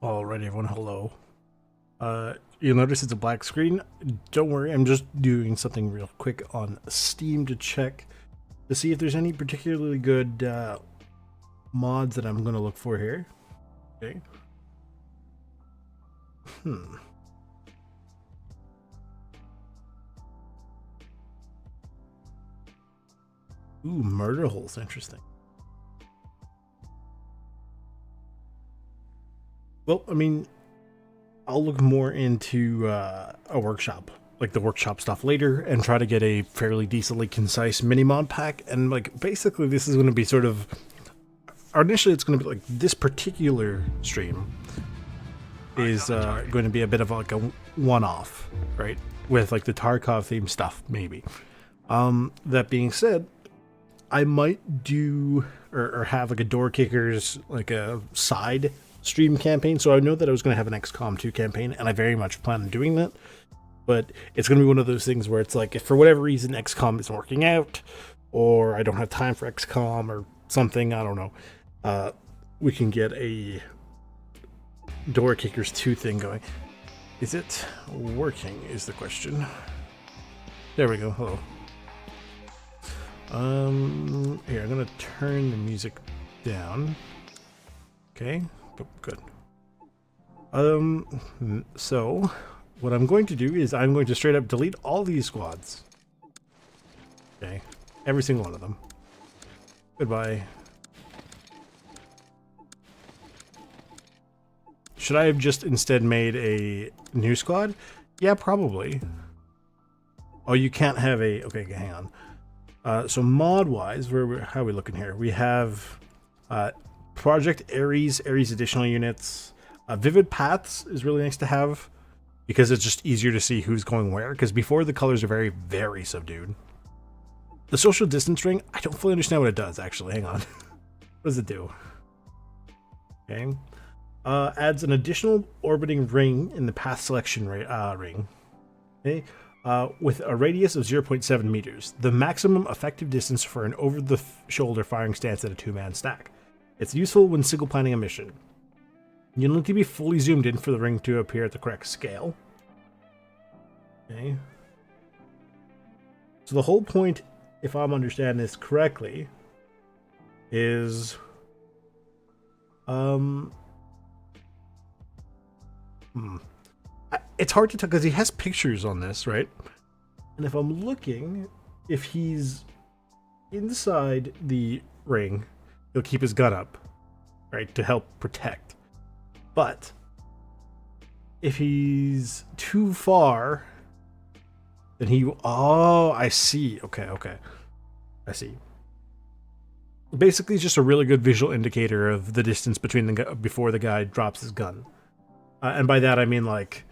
Alright, everyone, hello. You'll notice it's a black screen. Don't worry, I'm just doing something real quick on Steam to check to see if there's any particularly good mods that I'm going to look for here. Okay. Hmm. Ooh, murder holes, interesting. Well, I mean, I'll look more into a workshop, like the workshop stuff later, and try to get a fairly decently concise mini mod pack. And like, basically, this is going to be sort of, or initially, it's going to be like this particular stream is going to be a bit of like a one-off, right? With like the Tarkov theme stuff, maybe. That being said, I might do or have like a door kickers, like a side stream campaign. So I know that I was going to have an XCOM 2 campaign, and I very much plan on doing that. But it's going to be one of those things where it's like, if for whatever reason XCOM isn't working out, or I don't have time for XCOM or something, I don't know, we can get a Door Kickers 2 thing going. Is it working is the question. There we go. Hello. Here, I'm gonna turn the music down. Okay, good. So what I'm going to do is I'm going to straight up delete all these squads. Okay, every single one of them. Goodbye. Should I have just instead made a new squad? Yeah, probably. Oh, you can't have a... Okay, hang on. So mod-wise, how are we looking here? We have Project Ares additional units. Vivid Paths is really nice to have because it's just easier to see who's going where, because before the colors are very, very subdued. The social distance ring, I don't fully understand what it does, actually. Hang on. What does it do? Okay. Adds an additional orbiting ring in the path selection ring. Okay. With a radius of 0.7 meters, the maximum effective distance for an over-the-shoulder firing stance at a two-man stack. It's useful when single planning a mission. You'll need to be fully zoomed in for the ring to appear at the correct scale. Okay. So the whole point, if I'm understanding this correctly, is it's hard to tell because he has pictures on this, right? And if I'm looking, if he's inside the ring, he'll keep his gun up, right, to help protect. But if he's too far, then he... Oh, I see. Okay. I see. Basically, it's just a really good visual indicator of the distance between the before the guy drops his gun. And by that, I mean, like,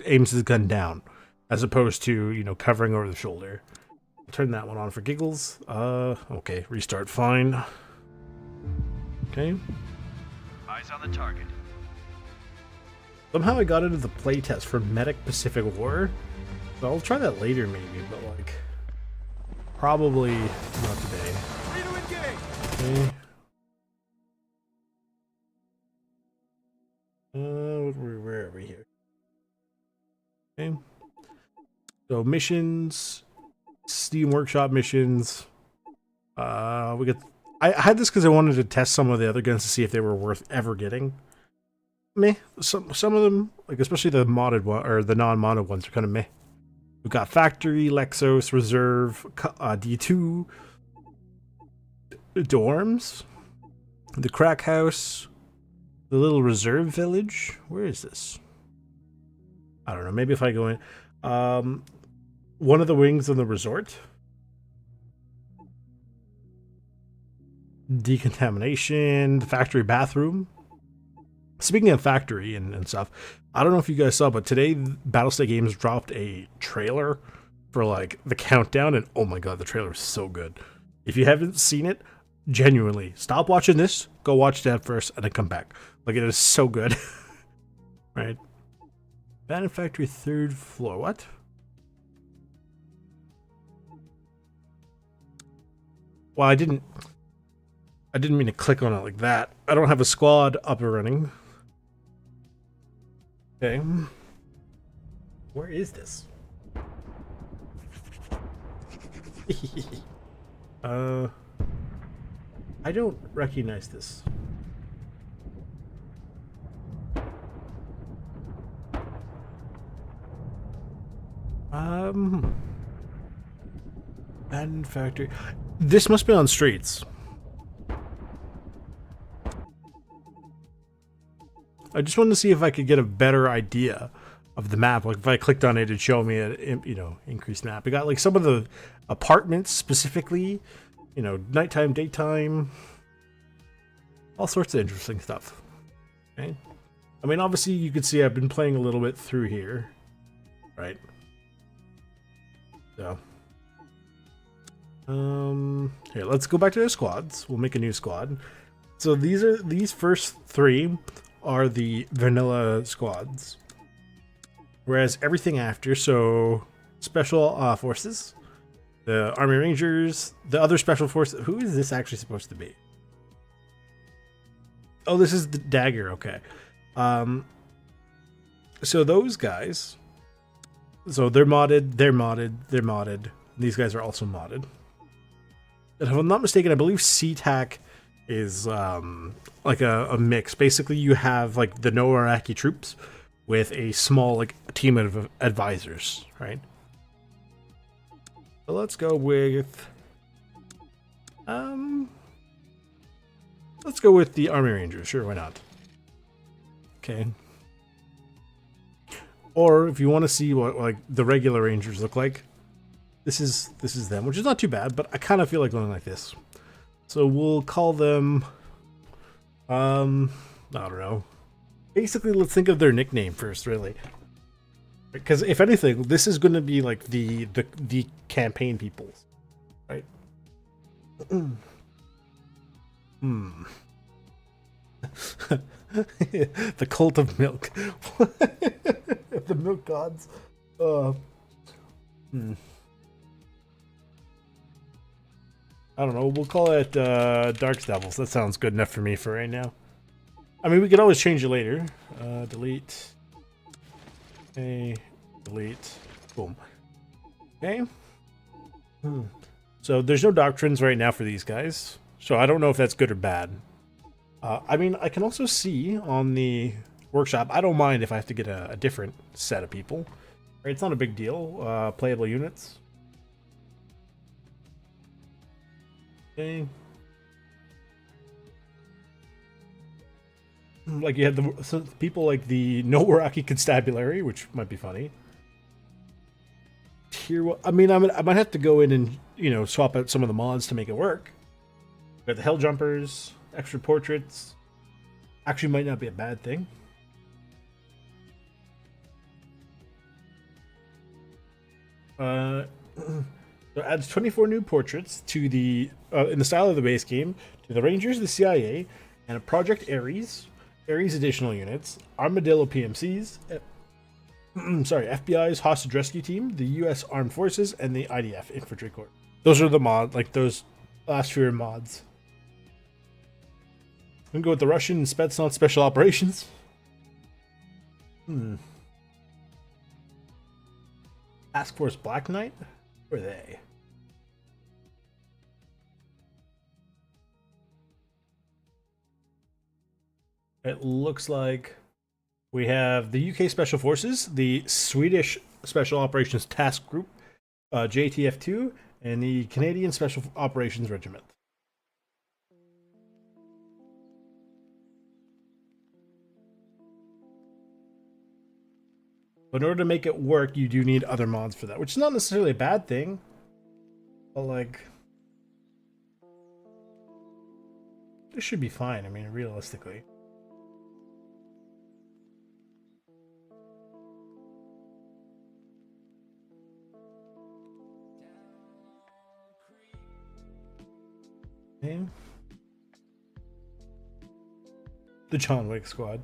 aims his gun down, as opposed to, you know, covering over the shoulder. I'll turn that one on for giggles. Okay, restart, fine. Okay. Eyes on the target. Somehow I got into the playtest for Medic Pacific War. So I'll try that later, maybe, but, like, probably not today. Okay. Where are we here? Okay. So missions, Steam Workshop missions. We get. I had this because I wanted to test some of the other guns to see if they were worth ever getting. Meh. Some of them, like especially the modded one or the non-modded ones, are kind of meh. We've got Factory, Lexos, Reserve, D2, Dorms, the Crack House, the little Reserve Village. Where is this? I don't know. Maybe if I go in, one of the wings of the resort. Decontamination, the factory bathroom. Speaking of factory and stuff, I don't know if you guys saw, but today Battlestate Games dropped a trailer for like the countdown, and oh my god, the trailer is so good. If you haven't seen it, genuinely stop watching this, go watch that first, and then come back. Like, it is so good. Right? Abandoned factory, third floor. What? Well, I didn't mean to click on it like that. I don't have a squad up and running. Okay. Where is this? I don't recognize this. Abandoned factory. This must be on streets. I just wanted to see if I could get a better idea of the map. Like if I clicked on it, it'd show me a increased map. We got like some of the apartments specifically, nighttime, daytime, all sorts of interesting stuff. Okay. I mean, obviously you can see I've been playing a little bit through here, right? So, here, let's go back to the squads. We'll make a new squad. So these first three are the vanilla squads, whereas everything after, so special forces, the army rangers, the other special forces. Who is this actually supposed to be? Oh, this is the dagger. Okay. So those guys, so they're modded. These guys are also modded. And if I'm not mistaken, I believe SeaTac is like a mix. Basically, you have like the no Iraqi troops with a small like team of advisors, right? So let's go with the Army Rangers. Sure, why not? Okay. Or if you want to see what like the regular Rangers look like, this is them, which is not too bad, but I kind of feel like going like this. So we'll call them I don't know. Basically, let's think of their nickname first, really. Because if anything, this is going to be like the campaign people, right? The cult of milk. The milk gods. I don't know. We'll call it Dark Devils. That sounds good enough for me for right now. I mean, we could always change it later. Delete. Okay. Delete. Boom. Okay. So there's no doctrines right now for these guys. So I don't know if that's good or bad. I mean, I can also see on the workshop, I don't mind if I have to get a different set of people. Right? It's not a big deal. Playable units. Okay. Like you have some people like the no Iraqi constabulary, which might be funny. Tier 1, I mean, I might have to go in and swap out some of the mods to make it work. We got the hell jumpers, extra portraits. Actually, might not be a bad thing. So adds 24 new portraits to the in the style of the base game to the Rangers, the CIA, and a Project Ares additional units, Armadillo PMCs, sorry, FBI's hostage rescue team, the U.S. Armed Forces, and the IDF Infantry Corps. Those are the those last few mods. We can go with the Russian Spetsnaz Special Operations. Task Force Black Knight? Who are they? It looks like we have the UK Special Forces, the Swedish Special Operations Task Group, JTF2, and the Canadian Special Operations Regiment. But in order to make it work, you do need other mods for that, which is not necessarily a bad thing. But like, this should be fine. I mean, realistically. Okay. The John Wick squad.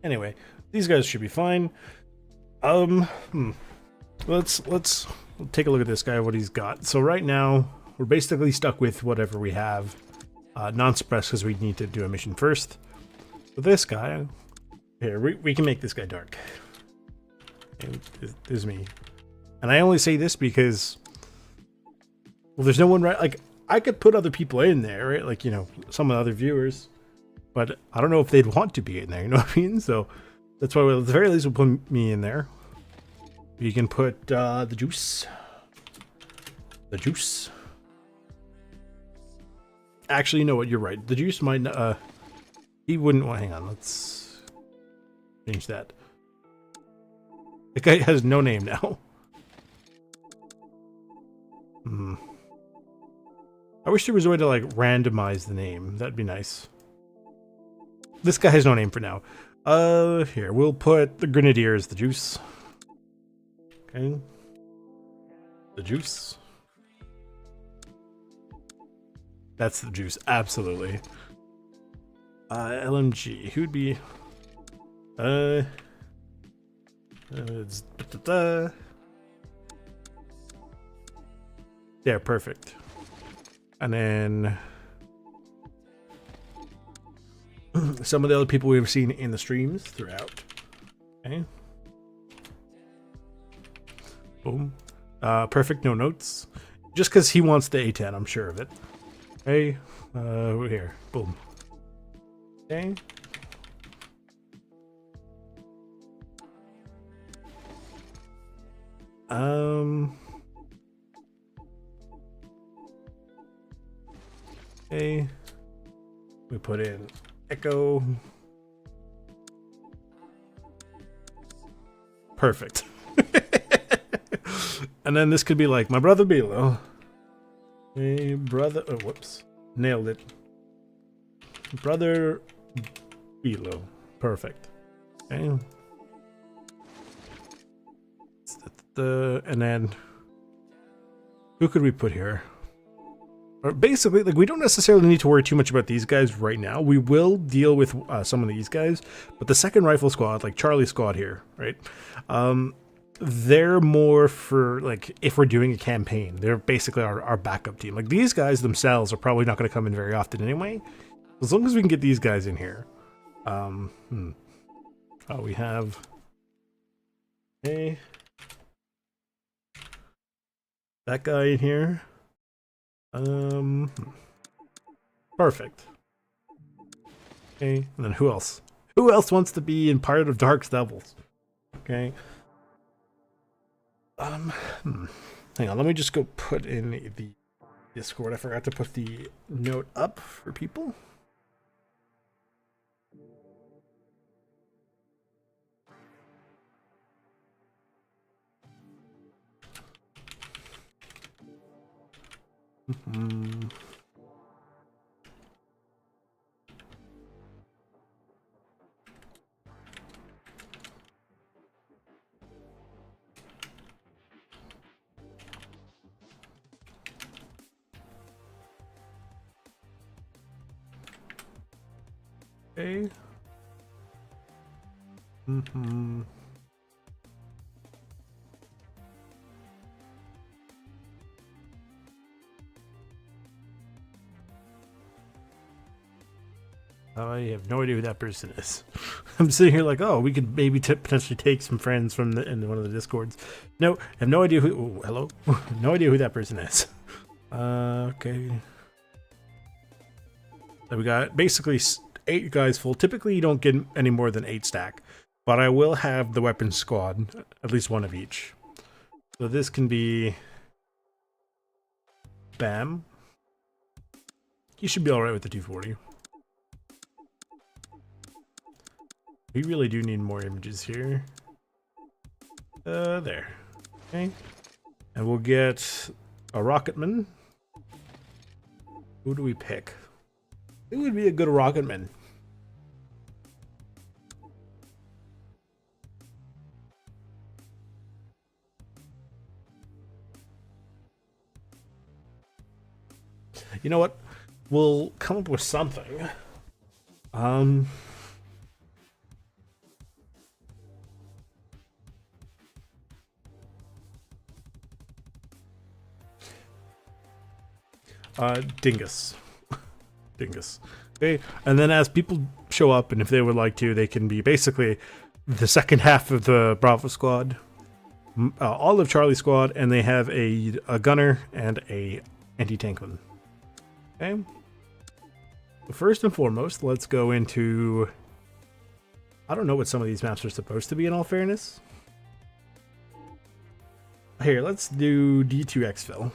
Anyway, these guys should be fine. Let's take a look at this guy, what he's got. So right now, we're basically stuck with whatever we have. Non-suppressed because we need to do a mission first. So this guy, here, we can make this guy dark. And this is me. And I only say this because, well, there's no one, right? Like, I could put other people in there, right? Like, you know, some other viewers. But I don't know if they'd want to be in there, you know what I mean? So that's why we'll, at the very least we'll put me in there. You can put the juice. The juice. Actually, you know what? You're right. The juice might not, he wouldn't want, hang on, let's change that. The guy has no name now. I wish there was a way to like randomize the name. That'd be nice. This guy has no name for now. Here, we'll put the Grenadier as the juice. Okay. The juice. That's the juice, absolutely. LMG, who'd be... it's... There, perfect. And then... some of the other people we've seen in the streams throughout. Okay. Boom. Perfect, no notes. Just because he wants the A10, I'm sure of it. Okay. Here. Boom. Okay. Okay. We put in Echo. Perfect. And then this could be like my brother Bilo. Hey, brother. Oh, whoops. Nailed it. Brother Bilo. Perfect. Okay. And then who could we put here? Or basically, like, we don't necessarily need to worry too much about these guys right now. We will deal with some of these guys, but the second rifle squad, like Charlie's squad here, right? They're more for, like, if we're doing a campaign. They're basically our backup team. Like, these guys themselves are probably not going to come in very often anyway. As long as we can get these guys in here. Oh, we have... Okay. That guy in here. Perfect. Okay, and then who else? Who else wants to be in Pirate of Dark's Devils? Okay. Hang on, let me just go put in the Discord. I forgot to put the note up for people. Okay. I have no idea who that person is. I'm sitting here like, oh, we could maybe potentially take some friends from in one of the Discords. No, I have no idea who. Oh, hello, no idea who that person is. Okay. So we got basically 8 guys full. Typically, you don't get any more than 8 stack, but I will have the weapons squad, at least one of each. So this can be Bam. He should be all right with the 240. We really do need more images here. There. Okay. And we'll get a Rocketman. Who do we pick? Who would be a good Rocketman? You know what? We'll come up with something. Dingus. Dingus. Okay, and then as people show up, and if they would like to, they can be basically the second half of the Bravo squad, all of Charlie squad, and they have a gunner and a anti-tank one. Okay. First and foremost, let's go into... I don't know what some of these maps are supposed to be, in all fairness. Here, let's do D2 exfil.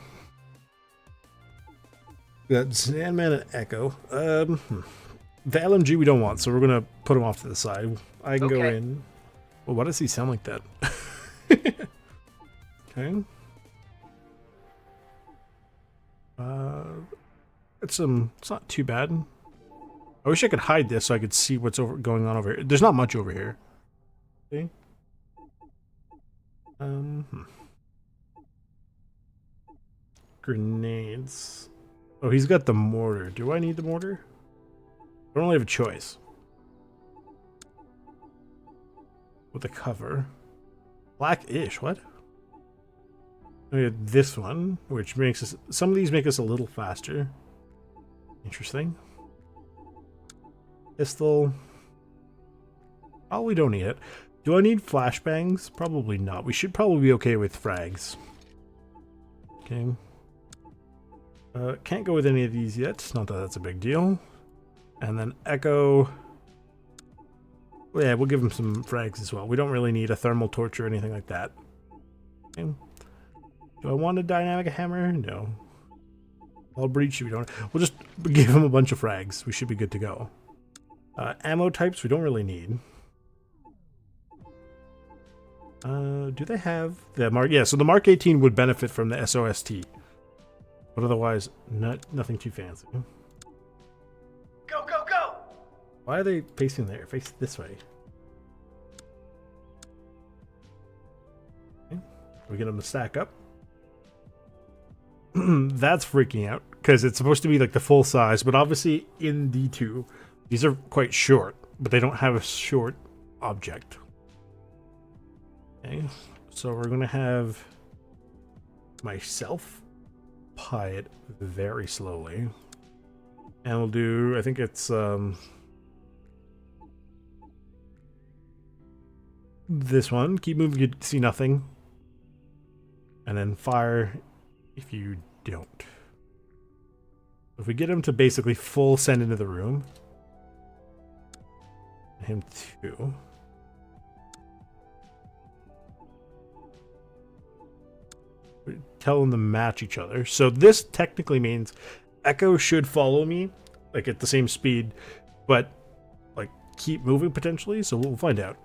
We got Sandman and Echo. The LMG we don't want, so we're gonna put him off to the side. I can go in. Well, why does he sound like that? Okay. It's not too bad. I wish I could hide this so I could see what's going on over here. There's not much over here. Okay. Grenades. Oh, he's got the mortar. Do I need the mortar? I don't really have a choice. With the cover. Black-ish, what? We have this one, which makes us... Some of these make us a little faster. Interesting. Pistol. Probably don't need it. Do I need flashbangs? Probably not. We should probably be okay with frags. Okay. Can't go with any of these yet. Not that that's a big deal. And then Echo. Yeah, we'll give him some frags as well. We don't really need a thermal torch or anything like that. Okay. Do I want a dynamic hammer? No. All breach we don't. We'll just give him a bunch of frags. We should be good to go. Ammo types we don't really need. Do they have the Mark? Yeah, so the Mark 18 would benefit from the SOST, but otherwise, nothing too fancy. Go, go, go! Why are they facing there? Face this way. Okay. We get them to stack up. That's freaking out because it's supposed to be like the full size, but obviously in D2, these are quite short, but they don't have a short object. Okay, so we're gonna have myself pie it very slowly, and we'll do. I think it's this one. Keep moving, you see nothing, and then fire if you don't. If we get him to basically full send into the room, him too. Tell them to match each other. So this technically means Echo should follow me, like at the same speed, but like keep moving potentially. So we'll find out.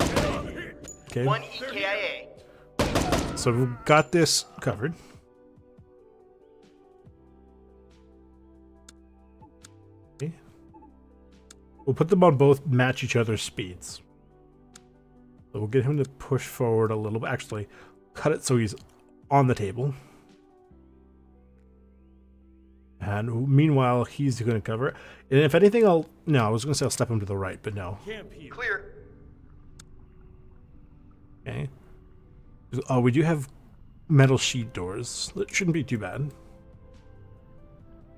Okay. 1 EKIA. So we've got this covered. Okay. We'll put them on both match each other's speeds. So we'll get him to push forward a little bit. Actually, cut it so he's on the table. And meanwhile, he's going to cover it. And if anything, I was going to say I'll step him to the right, but no. Clear. Okay. Oh, we do have metal sheet doors. That shouldn't be too bad.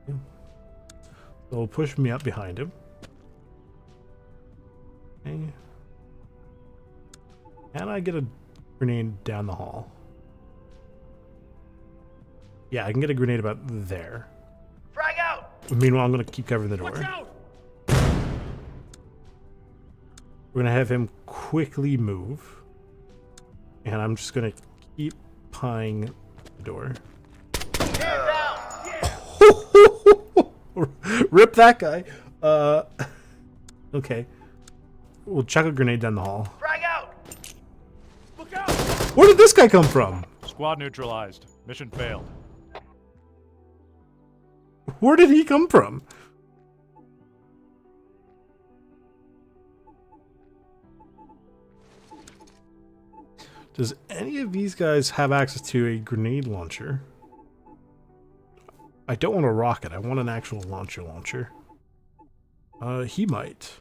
Okay. So we'll push me up behind him. Okay. Can I get a grenade down the hall? Yeah, I can get a grenade about there. Frag out! Meanwhile, I'm going to keep covering the door. Watch out! We're going to have him quickly move. And I'm just going to keep pieing the door. Hands out! Rip that guy. Okay. We'll chuck a grenade down the hall. Frag out! Look out! Where did this guy come from? Squad neutralized. Mission failed. Where did he come from? Does any of these guys have access to a grenade launcher? I don't want a rocket. I want an actual launcher. He might.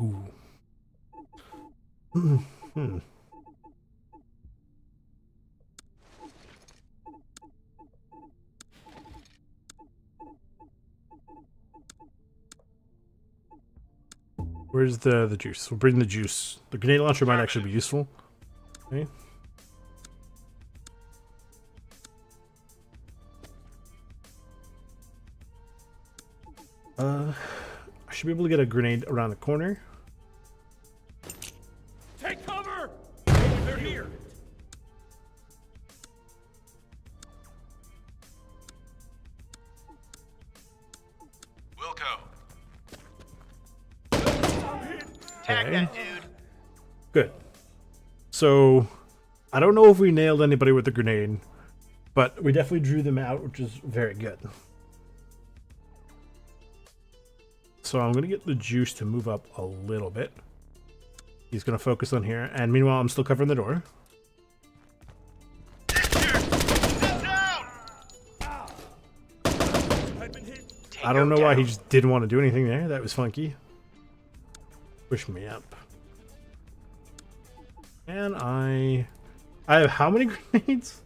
Ooh. Where's the juice? We'll bring the juice. The grenade launcher might actually be useful. Okay. I should be able to get a grenade around the corner. Take cover! They're here! Wilco. Tag Okay. that dude. Good. So, I don't know if we nailed anybody with the grenade, but we definitely drew them out, which is very good. So I'm going to get the juice to move up a little bit. He's going to focus on here, and meanwhile I'm still covering the door. I don't know why he just didn't want to do anything there. That was funky. Push me up. And I have how many grenades?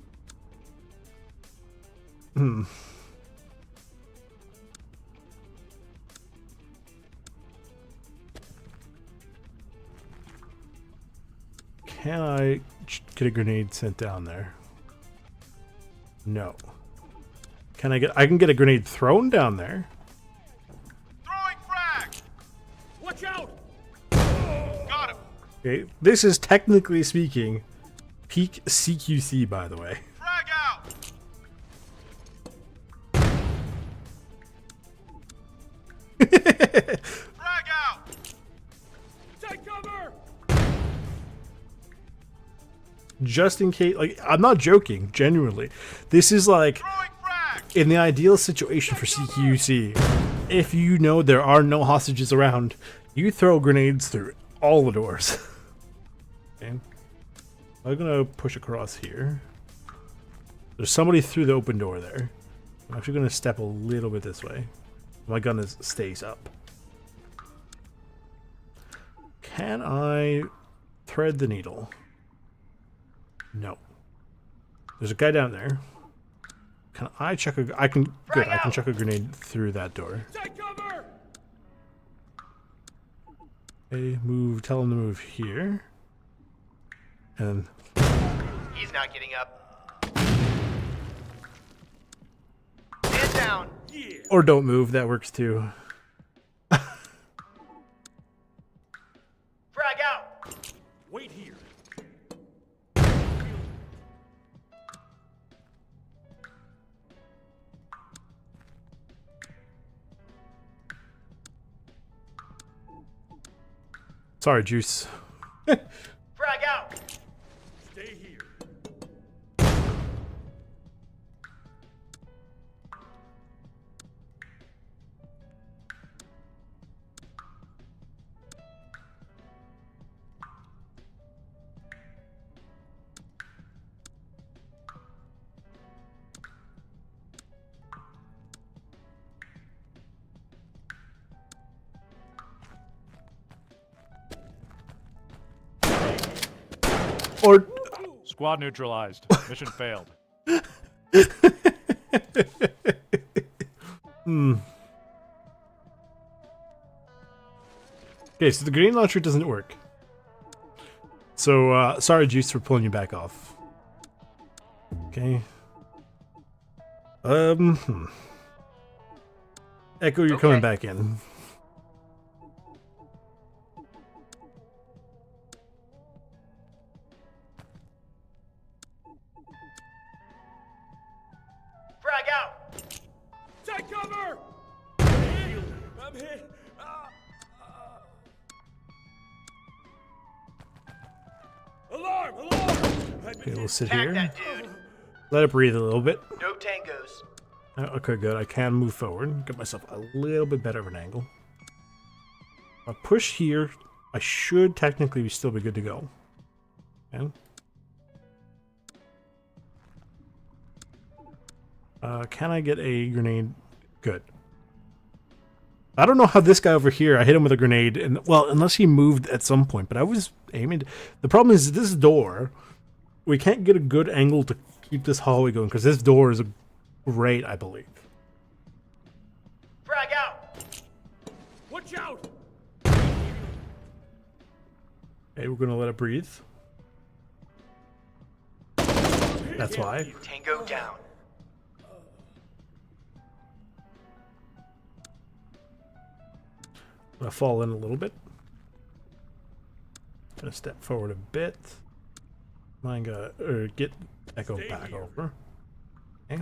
Can I get a grenade sent down there? No. Can I get? I can get a grenade thrown down there. Throwing frag. Watch out! Got him. Okay, this is technically speaking peak CQC, by the way. Frag out. Frag out. Take cover! Just in case, like, I'm not joking, genuinely. This is like, Throwing frag. in the ideal situation for CQC, if you know there are no hostages around, you throw grenades through all the doors. Okay. I'm gonna push across here. There's somebody through the open door there. I'm actually gonna step a little bit this way. My gun stays up. Can I thread the needle? No. There's a guy down there. Can I chuck a? I can. Good. I can chuck a grenade through that door. Take cover! Okay, move. Tell him to move here. And He's not getting up. Stand down. Yeah! or don't move. That works too. Frag out. Wait here. Sorry, Juice. Frag out. Stay here. Or Squad neutralized. Mission failed. okay, so the grenade launcher doesn't work. So sorry, Juice, for pulling you back off. Okay. Echo, you're coming back in. Frag out. Take cover! I'm hit. Alarm! Alarm! Okay, we'll sit Tag here. that dude. Let it breathe a little bit. No tangos. Okay, good. I can move forward. Get myself a little bit better of an angle. I'll push here. I should technically still be good to go. Okay. Can I get a grenade? Good. I don't know how this guy over here, I hit him with a grenade, and well, unless he moved at some point, but I was aiming. The problem is this door, we can't get a good angle to keep this hallway going, because this door is great, I believe. Frag out. Watch out! Okay, we're gonna let it breathe. That's why. Tango down. I'm gonna fall in a little bit. Gonna step forward a bit. Mine got get Echo back over. Okay.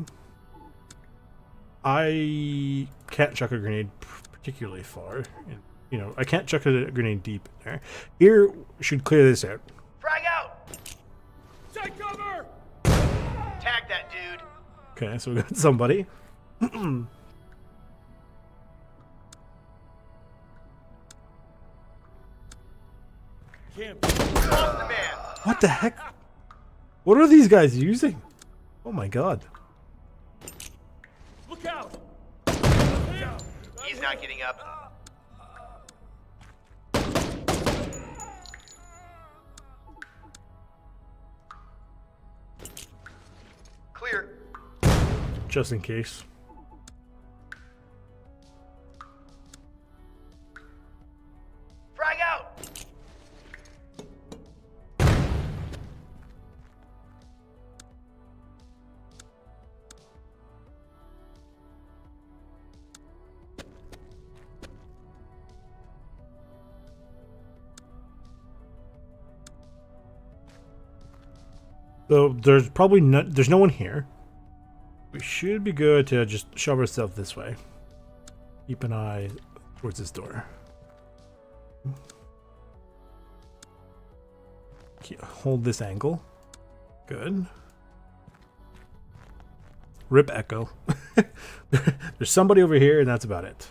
I can't chuck a grenade particularly far. And, you know, I can't chuck a grenade deep in there. Here should clear this out. Frag out! Take cover! Tag that dude. Okay, so we got somebody. Camp. Lost the man. What the heck? What are these guys using? Oh my god. Look out! He's not getting up. Clear. Just in case. Frag out! So there's probably there's no one here. We should be good to just shove ourselves this way. Keep an eye towards this door. Hold this angle. Good. Rip Echo. There's somebody over here, and that's about it.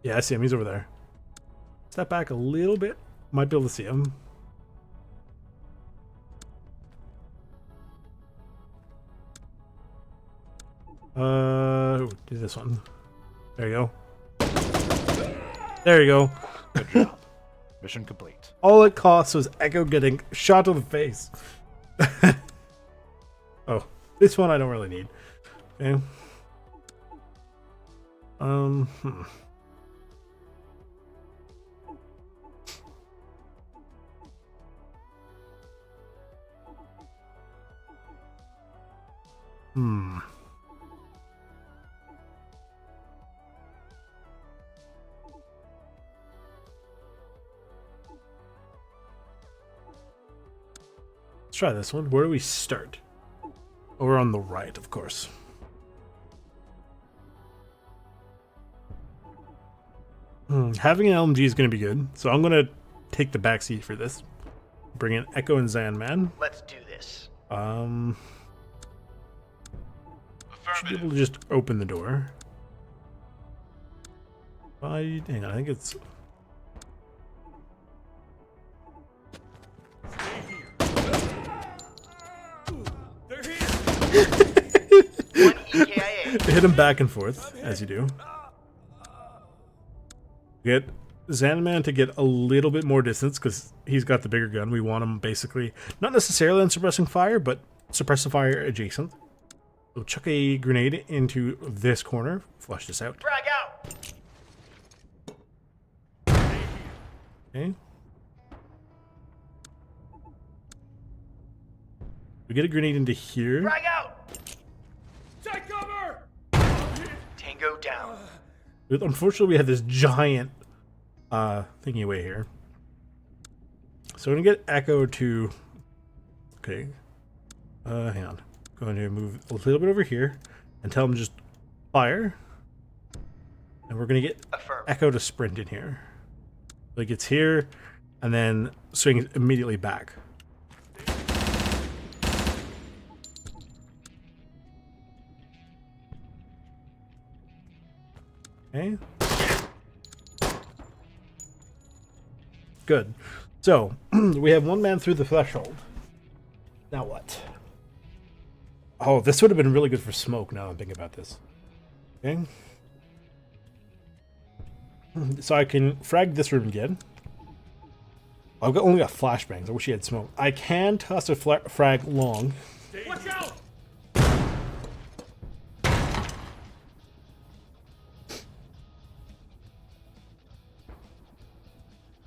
Yeah, I see him. He's over there. Step back a little bit. Might be able to see him. Do this one. There you go. There you go. Good job. Mission complete. All it costs was Echo getting shot to the face. Oh, this one I don't really need. Okay. Hmm. Hmm. Let's try this one. Where do we start? Over on the right, of course. Having an LMG is going to be good, so I'm going to take the backseat for this. Bring in Echo and Zanman. Let's do this. Should be able to just open the door. Hang on, I think it's... They're here! One EKIA. Hit him back and forth, as you do. Get Zanman to get a little bit more distance, because he's got the bigger gun. We want him basically, not necessarily on suppressing fire, but suppressing fire adjacent. So chuck a grenade into this corner. Flush this out. Frag out! Okay. We get a grenade into here. Frag out! Take cover! Tango down. Unfortunately, we have this giant thingy away here. So we're gonna get Echo to... Okay. Hang on. Going to move a little bit over here and tell him just fire. And we're gonna get Affirm. Echo to sprint in here. Like it's here, and then swing immediately back. Okay. Good. So, we have one man through the threshold. Now what? Oh, this would have been really good for smoke now I'm thinking about this. Okay. So I can frag this room again. I've only got flashbangs. I wish he had smoke. I can toss a frag long. Watch out!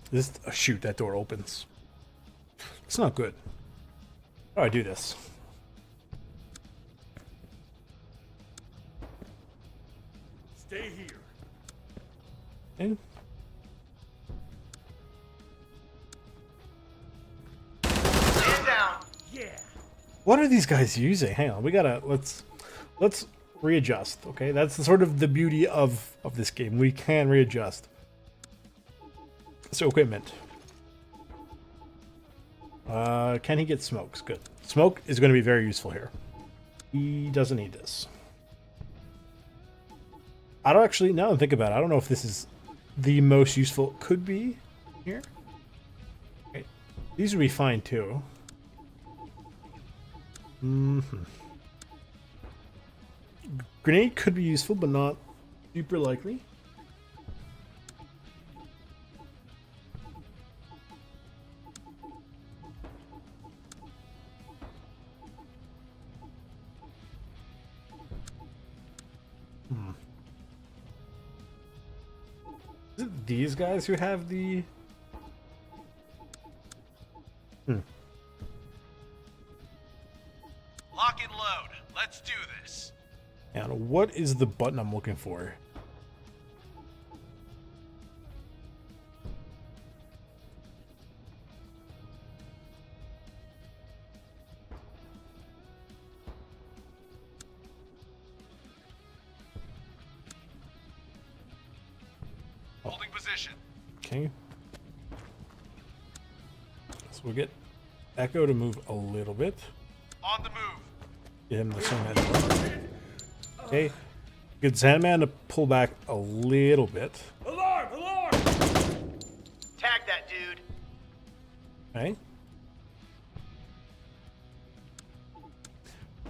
This oh, shoot, that door opens. It's not good. How do I do this? Stay here. Okay. Stand down. Yeah. What are these guys using? Hang on, we gotta let's readjust. Okay, that's sort of the beauty of this game. We can readjust. So equipment. Can he get smokes? Good. Smoke is going to be very useful here. He doesn't need this. I don't actually, now that I think about it, I don't know if this is the most useful. Could be here. Okay. These would be fine too. Grenade could be useful, but not super likely. Is it these guys who have the... Lock and load. Let's do this. And what is the button I'm looking for? Holding position. Okay. So we'll get Echo to move a little bit. On the move. Get him the same head. Okay. Get Sandman to pull back a little bit. Alarm! Alarm! Tag that dude. Okay.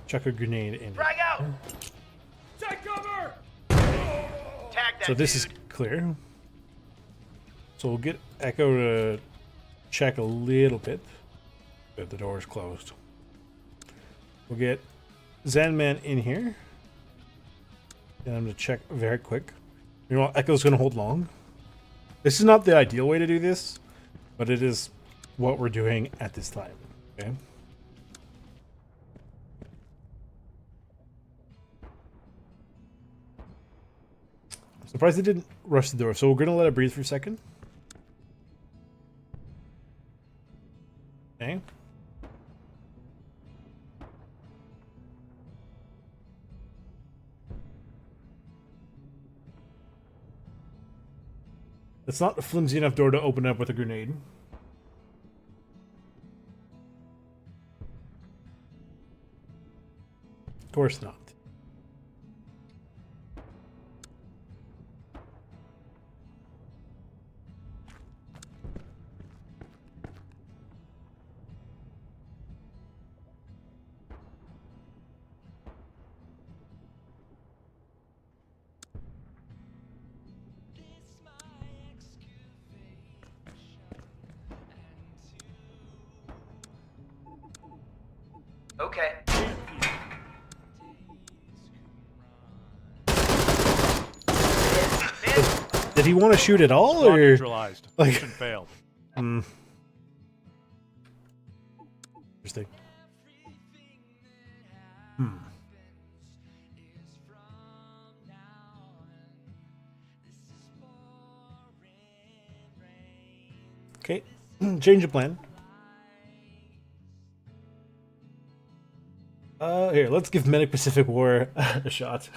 Chuck a grenade in. Frag out. Take cover! Tag that So this dude. is clear. So we'll get Echo to check a little bit. Good, the door is closed. We'll get Zanman in here. And I'm going to check very quick. You know what? Echo's going to hold long. This is not the ideal way to do this, but it is what we're doing at this time. Okay. I'm surprised they didn't rush the door, so we're going to let it breathe for a second. Okay. It's not a flimsy enough door to open up with a grenade. Of course not. Okay. Did he want to shoot at all, Squad or neutralized. like- Mission failed. interesting? Okay, change of plan. Here, let's give Medic Pacific War a shot.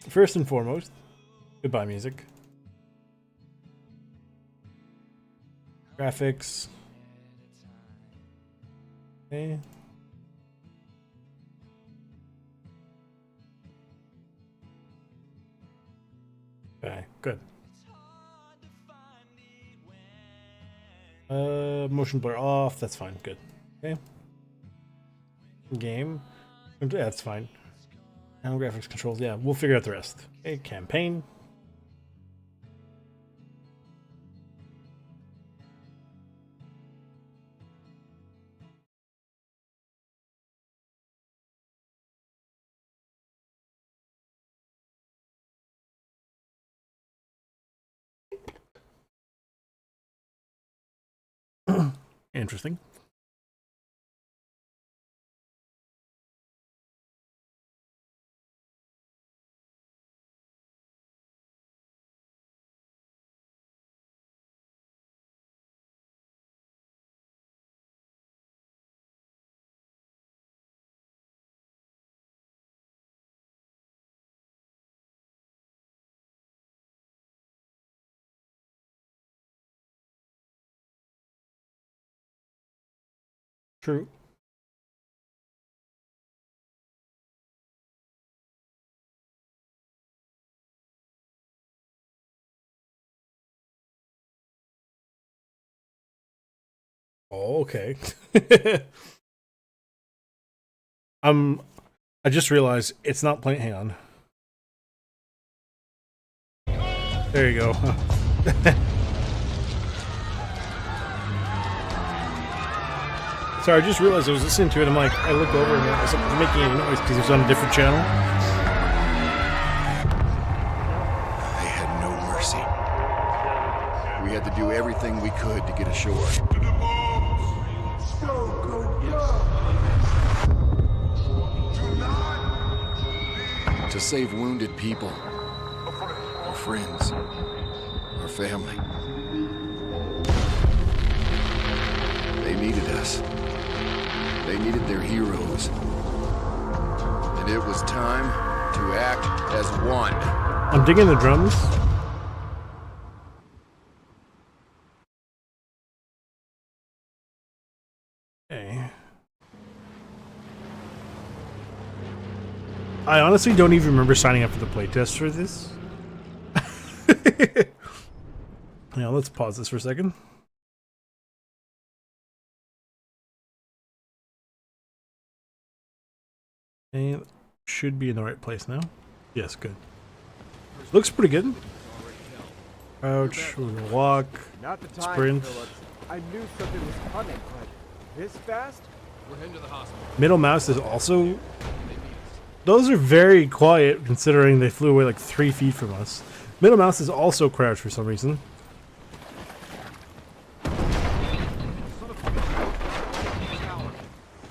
First and foremost, goodbye music. Graphics. Okay. Okay, good. Motion blur off, that's fine, good. Okay. Game. Yeah, that's fine. Now graphics controls, yeah, we'll figure out the rest. Okay, campaign. Interesting. True. Oh, okay. I just realized it's not playing. Hang on. There you go. Sorry, I just realized I was listening to it. I'm like, I looked over and I was making a noise because it was on a different channel. They had no mercy. We had to do everything we could to get ashore. To save wounded people, our friends, our family. They needed us. They needed their heroes. And it was time to act as one. I'm digging the drums. Okay. I honestly don't even remember signing up for the playtest for this. Now let's pause this for a second. And should be in the right place now. Yes, good. Looks pretty good. Crouch, we're gonna walk, Not the time, sprint. Phillips. I knew something was coming, but this fast? We're heading to the hospital. Middle mouse is also... Those are very quiet considering they flew away like 3 feet from us. Middle mouse is also crouched for some reason.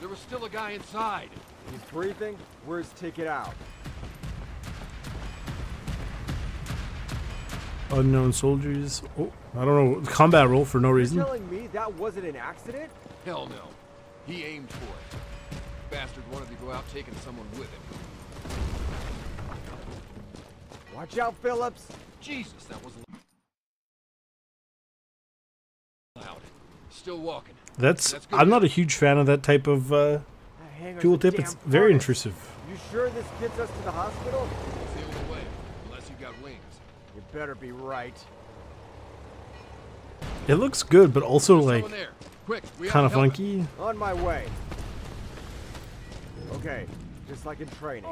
There was still a guy inside. He's breathing. Where's Ticket out? Unknown soldiers. Oh, I don't know. Combat roll for no You're reason. telling me that wasn't an accident? Hell no. He aimed for it. Bastard wanted to go out taking someone with him. Watch out, Phillips. Jesus, that was loud. Still walking. That's good. I'm not a huge fan of that type of That hangar's fuel a tip. damn It's very furnace. intrusive. You sure this gets us to the hospital? It's the only way, unless you got wings. You better be right. It looks good, but also There's like someone there. Quick, we kind of have to help funky. On my way. Okay, just like in training.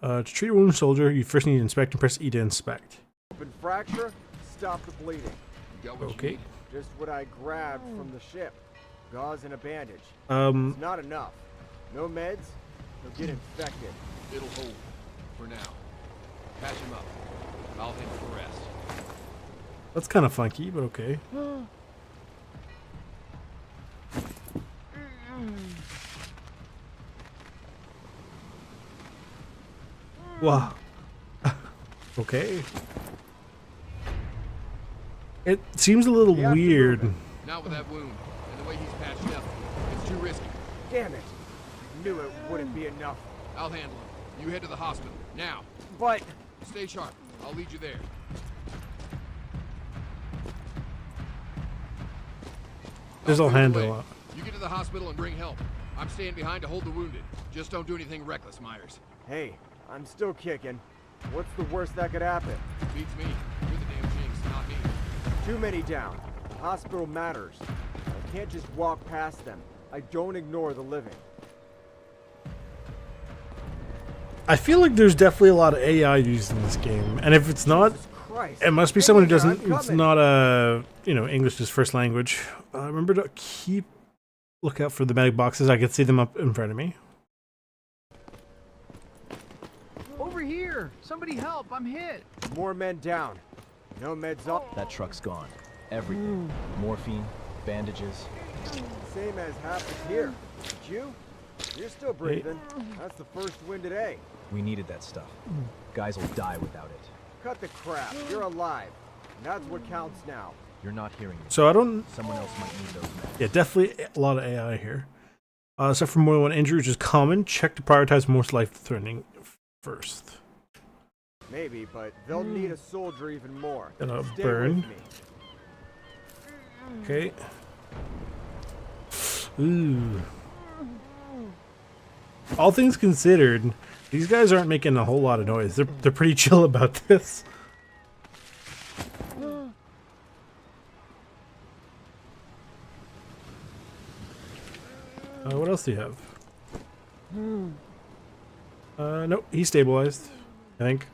To treat a wounded soldier, you first need to inspect and press E to inspect. Open fracture, stop the bleeding. him. You got what you Okay. need? Just what I grabbed from the ship. Gauze and a bandage. Um, Not enough. No meds, he'll get infected. It'll hold. For now. Patch him up. I'll handle the rest. that's kind of funky, but okay. Wow. Okay. It seems a little We have to move weird. it. Not with that wound, and the way he's patched up. It's too risky. Damn it. Knew it wouldn't be enough. I'll handle him. You head to the hospital. Now. But Stay sharp. I'll lead you there. This will I'll clear the handle way. it. You get to the hospital and bring help. I'm staying behind to hold the wounded. Just don't do anything reckless, Myers. hey, I'm still kicking. What's the worst that could happen? Beats me. You're the damn jinx, not me. Too many down. The hospital matters. I can't just walk past them. I don't ignore the living. I feel like there's definitely a lot of AI used in this game, and if it's not, Jesus Christ. it must be someone who Hey, doesn't. I'm It's coming. not a English as first language. Remember to keep look out for the medic boxes. I can see them up in front of me. Over here! Somebody help! I'm hit! More men down. No meds up. That truck's gone. Everything. Morphine, bandages. Same as happened here. Did you? You're still breathing. That's the first win today. We needed that stuff. Guys will die without it. Cut the crap. You're alive. And that's what counts now. You're not hearing me. So I don't. Someone else might need those meds. Yeah, definitely a lot of AI here. Except for more than one injury, which is common. Check to prioritize most life-threatening first. Maybe, but they'll need a soldier even more. Gonna Stay burn. with me. Okay. Ooh. All things considered, these guys aren't making a whole lot of noise. They're pretty chill about this. What else do you have? Nope, he's stabilized, I think.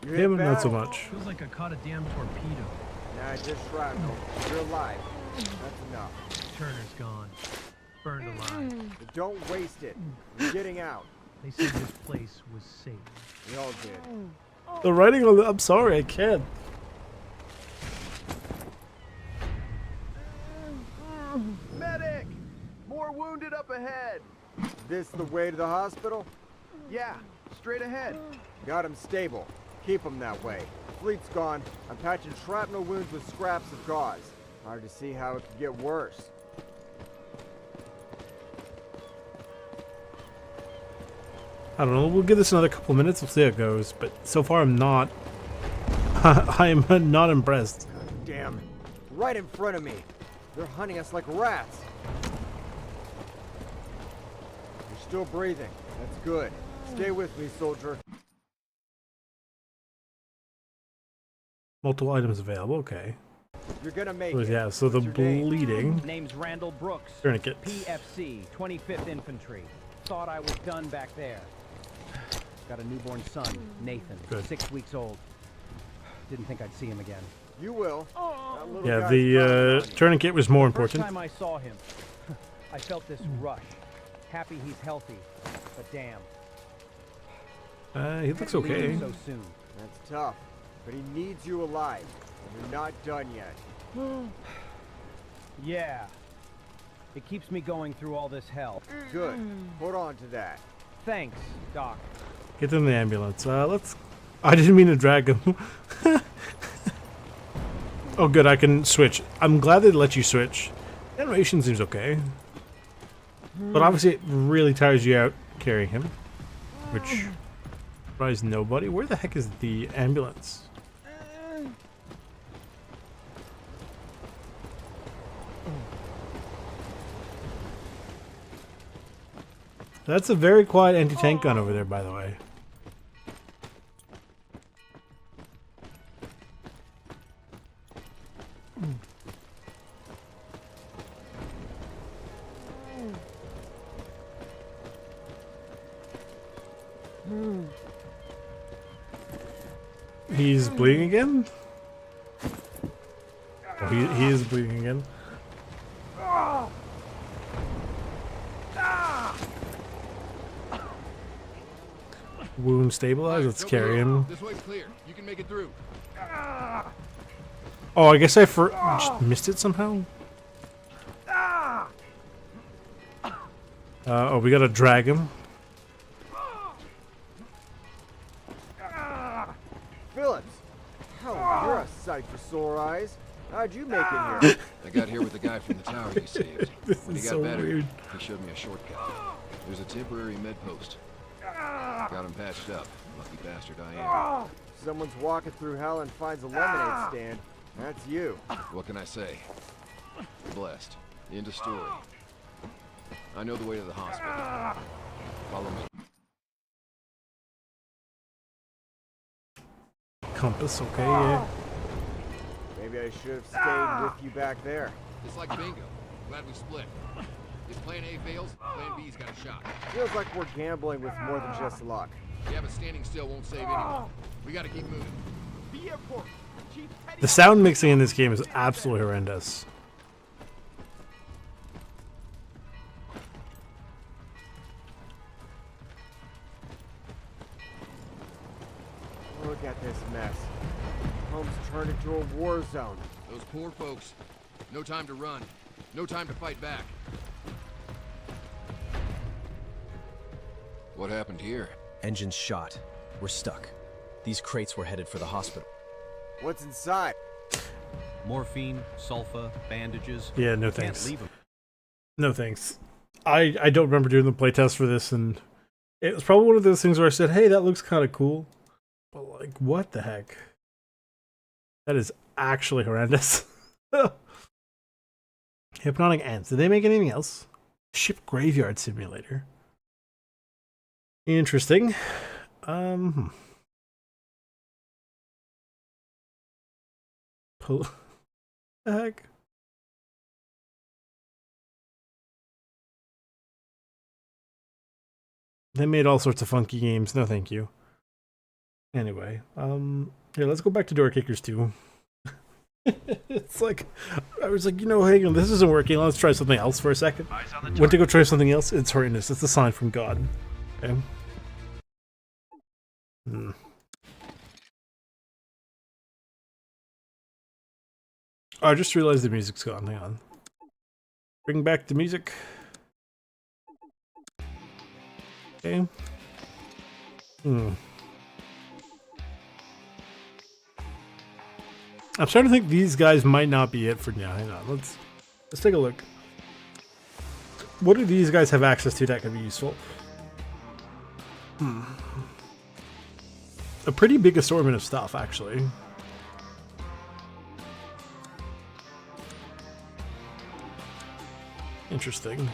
You hit Him, not so bad? much. Feels like I caught a damn torpedo. Nah, just shrapnel. You're alive. That's enough. Turner's gone. Burned alive. But don't waste it. You're getting out. They said this place was safe. We all did. The writing on the. I'm sorry, I can't. Medic! More wounded up ahead. This the way to the hospital? Yeah, straight ahead. Got him stable. Keep him that way. Fleet's gone. I'm patching shrapnel wounds with scraps of gauze. Hard to see how it could get worse. I don't know. We'll give this another couple minutes. We'll see how it goes. But so far, I'm not. I am not impressed. Damn. Right in front of me. They're hunting us like rats. You're still breathing. That's good. Stay with me, soldier. Multiple items available. Okay. You're gonna make So, it. yeah. So the What's your name? bleeding. Name's Randall Brooks. Tourniquet. PFC, 25th Infantry. Thought I was done back there. Got a newborn son, Nathan, Good. 6 weeks old. Didn't think I'd see him again. You will. That little Yeah. guy's The counting on you. tourniquet was more First important. time I saw him, I felt this rush. Happy he's healthy, but damn, He looks leaving okay. so soon. That's tough. But he needs you alive. And you're not done yet. Yeah. It keeps me going through all this hell. Good. Hold on to that. Thanks, Doc. Get them in the ambulance. Let's. I didn't mean to drag him. Oh, good. I can switch. I'm glad they let you switch. Animation seems okay, but obviously it really tires you out carrying him, which surprised nobody. Where the heck is the ambulance? That's a very quiet anti-tank gun over there, by the way. He's bleeding again? Oh, he is bleeding again. Wound stabilized. Let's carry him. This way's clear. You can make it through. Oh, I guess I just missed it somehow. Oh, we gotta drag him. Phillips! Oh, you're a sight for sore eyes. How'd you make it here? I got here with the guy from the tower you saved. This When he is got so better, weird. he showed me a shortcut. There's a temporary med post. Got him patched up. Lucky bastard I am. Someone's walking through hell and finds a lemonade stand. That's you. What can I say? Blessed. End of story. I know the way to the hospital. Follow me. Compass, okay, yeah. Maybe I should have stayed with you back there. It's like bingo. Glad we split. If plan A fails, plan B's got a shot. Feels like we're gambling with more than just luck. Yeah, but standing still won't save anyone. We gotta keep moving. The airport. Chief Petty. The sound mixing in this game is absolutely horrendous. Look at this mess. Home's turned into to a war zone. Those poor folks. No time to run. No time to fight back. What happened here? Engine's shot. We're stuck. These crates were headed for the hospital. What's inside? Morphine, sulfa, bandages. Yeah, no Can't thanks. leave 'em. No thanks. I don't remember doing the playtest for this, and it was probably one of those things where I said, hey, that looks kind of cool. But, like, what the heck? That is actually horrendous. Hypnotic ants. Did they make anything else? Ship graveyard simulator. Interesting. The heck? They made all sorts of funky games. No, thank you. Anyway, here, let's go back to Door Kickers 2. It's like, I was like, hang on, this isn't working. Let's try something else for a second. Went to go try something else. It's horrendous. It's a sign from God. Okay. Oh, I just realized the music's gone. Hang on. Bring back the music. Okay. I'm starting to think these guys might not be it for now. Hang on, let's take a look. What do these guys have access to that could be useful? A pretty big assortment of stuff, actually. Interesting.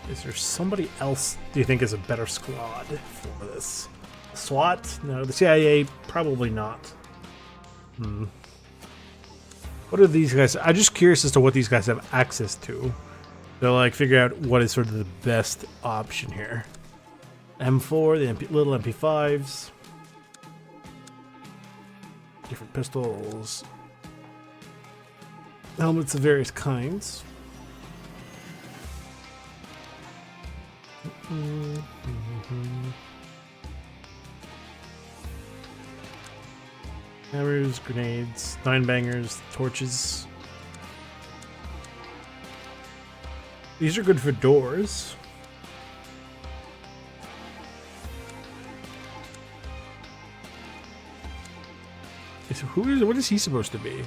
Is there somebody else do you think is a better squad for this? SWAT? No. The CIA? Probably not. What are these guys? I'm just curious as to what these guys have access to. They'll like figure out what is sort of the best option here. M4, the little MP5s. Different pistols. Helmets of various kinds. Hammers, grenades, 9-bangers, torches. These are good for doors. What is he supposed to be?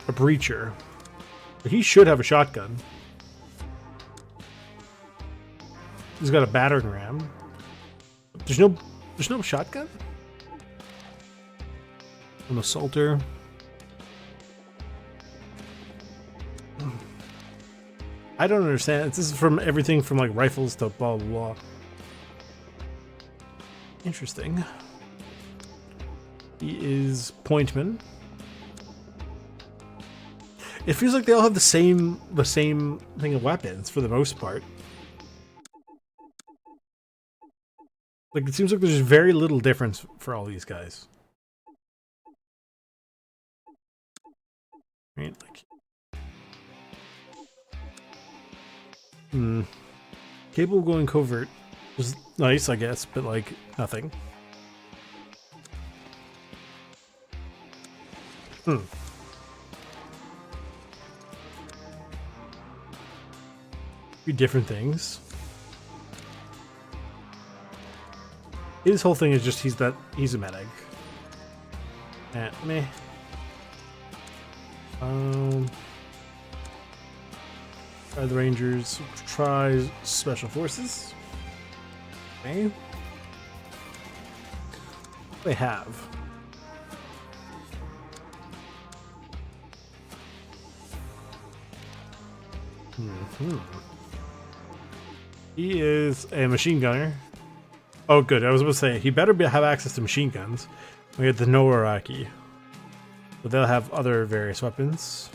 A breacher. But he should have a shotgun. He's got a battering ram. There's no shotgun? An assaulter. I don't understand. This is from everything from like rifles to blah blah blah. Interesting. He is pointman. It feels like they all have the same thing of weapons for the most part. Like, it seems like there's very little difference for all these guys. Right? Like, capable of going covert is nice, I guess, but like nothing. Be different things. His whole thing is just he's a medic. Meh. Try the Rangers. Try Special Forces. Okay. They have. He is a machine gunner. Oh, good. I was about to say, he better have access to machine guns. We had the Noaraki. But they'll have other various weapons.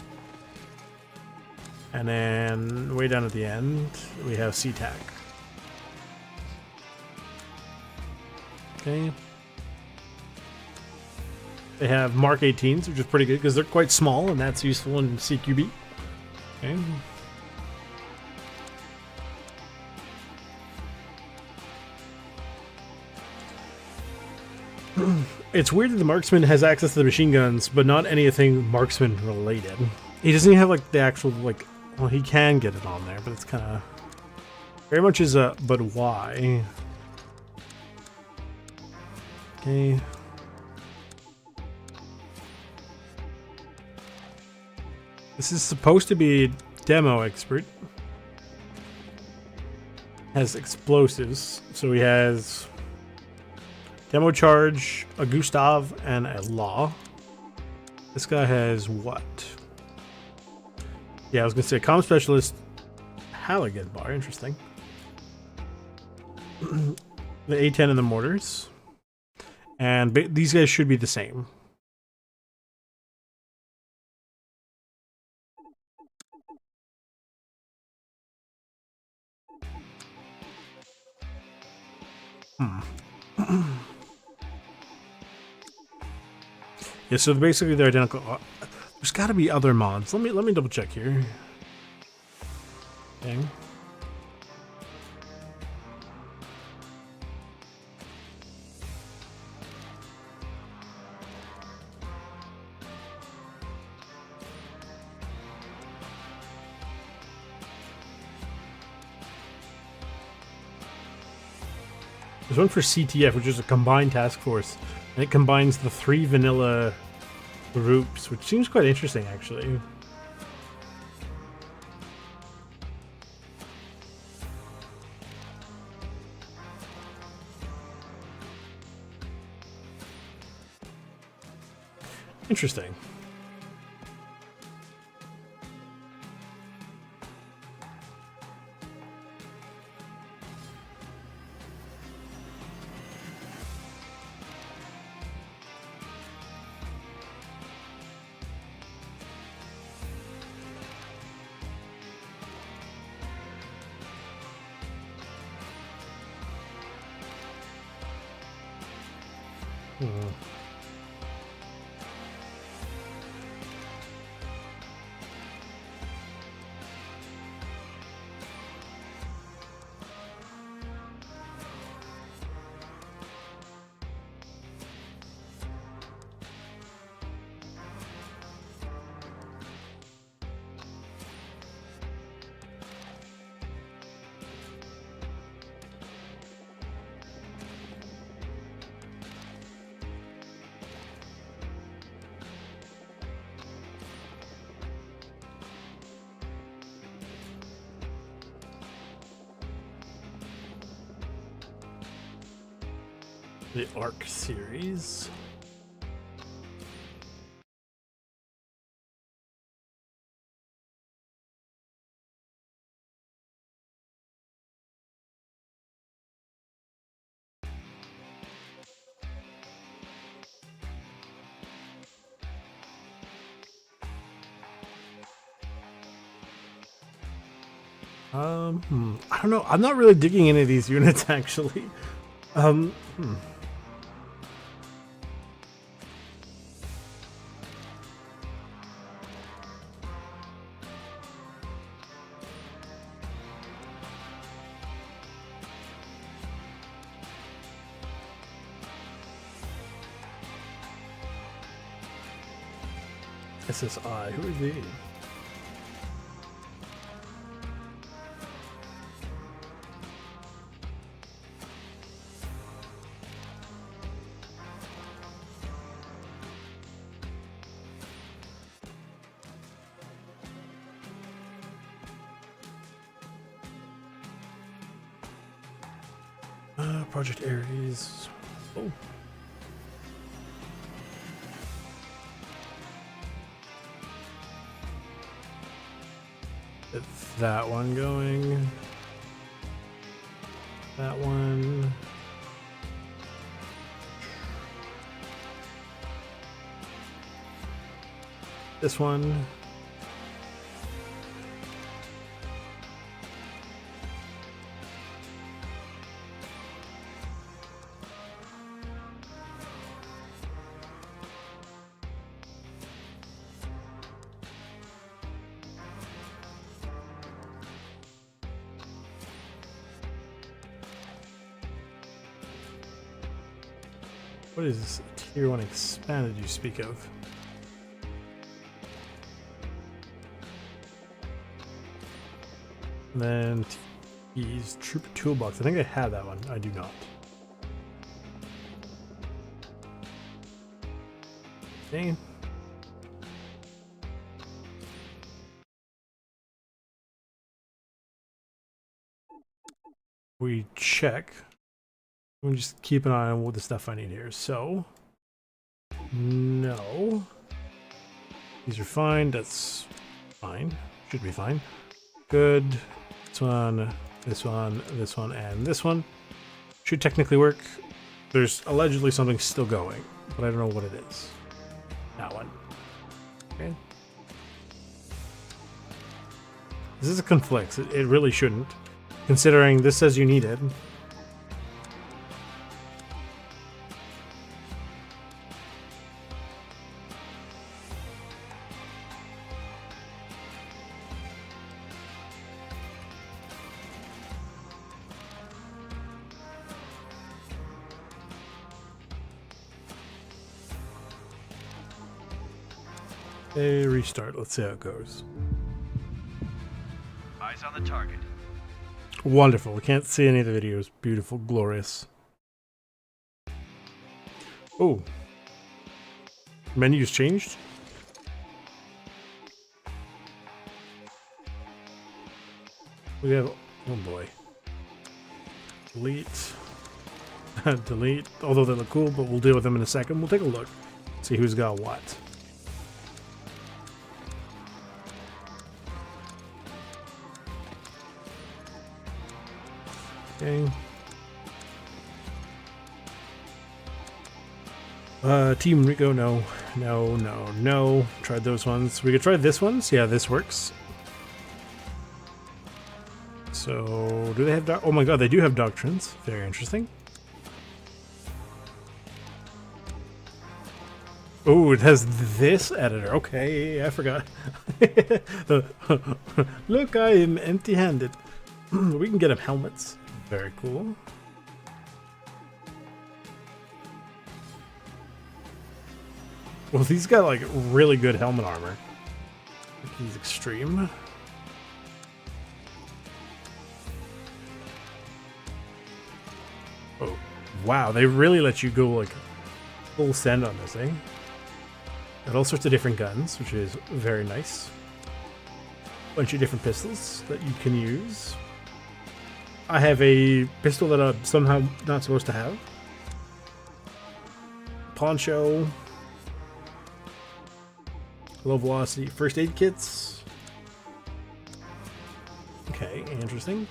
And then, way down at the end, we have SeaTac. Okay. They have Mark 18s, which is pretty good, because they're quite small, and that's useful in CQB. Okay. It's weird that the marksman has access to the machine guns, but not anything marksman related. He doesn't even have like the actual like. Well, he can get it on there, but it's kind of very much is a. But why? Okay. This is supposed to be a demo expert. Has explosives, so he has demo charge, a Gustav, and a Law. This guy has what? Yeah, I was gonna say comm specialist, Halligan bar. Interesting. The A10 and the mortars, and these guys should be the same. Yeah, so basically they're identical. There's got to be other mods. Let me double check here. Dang. There's one for CTF, which is a combined task force, and it combines the 3 vanilla groups, which seems quite interesting, actually. Interesting. The Arc series. I don't know. I'm not really digging any of these units actually. SSI, who are they? Project Ares. Oh. Get that one going. That one. This one. What is this tier 1 expanded you speak of? And then T's Trooper Toolbox. I think I have that one. I do not. Okay. We check. We just keep an eye on what the stuff I need here. So, no. These are fine. That's fine. Should be fine. Good. This one, this one, this one, and this one. Should technically work. There's allegedly something still going, but I don't know what it is. That one. Okay. This is a conflict. It really shouldn't. Considering this says you need it. Okay, restart. Let's see how it goes. Eyes on the target. Wonderful. We can't see any of the videos. Beautiful, glorious. Oh. Menu's changed? We have... Oh boy. Delete. Delete. Although they look cool, but we'll deal with them in a second. We'll take a look. See who's got what. Okay. Team Rico, no. No, no, no. Tried those ones. We could try this one. See how this works. So, do they have... Oh my god, they do have doctrines. Very interesting. Oh, it has this editor. Okay, I forgot. Look, I am empty-handed. We can get him helmets. Very cool. Well, he's got like really good helmet armor. He's extreme. Oh, wow. They really let you go like full send on this thing. Got all sorts of different guns, which is very nice. Bunch of different pistols that you can use. I have a pistol that I'm somehow not supposed to have. Poncho. Low velocity first aid kits. Okay, interesting.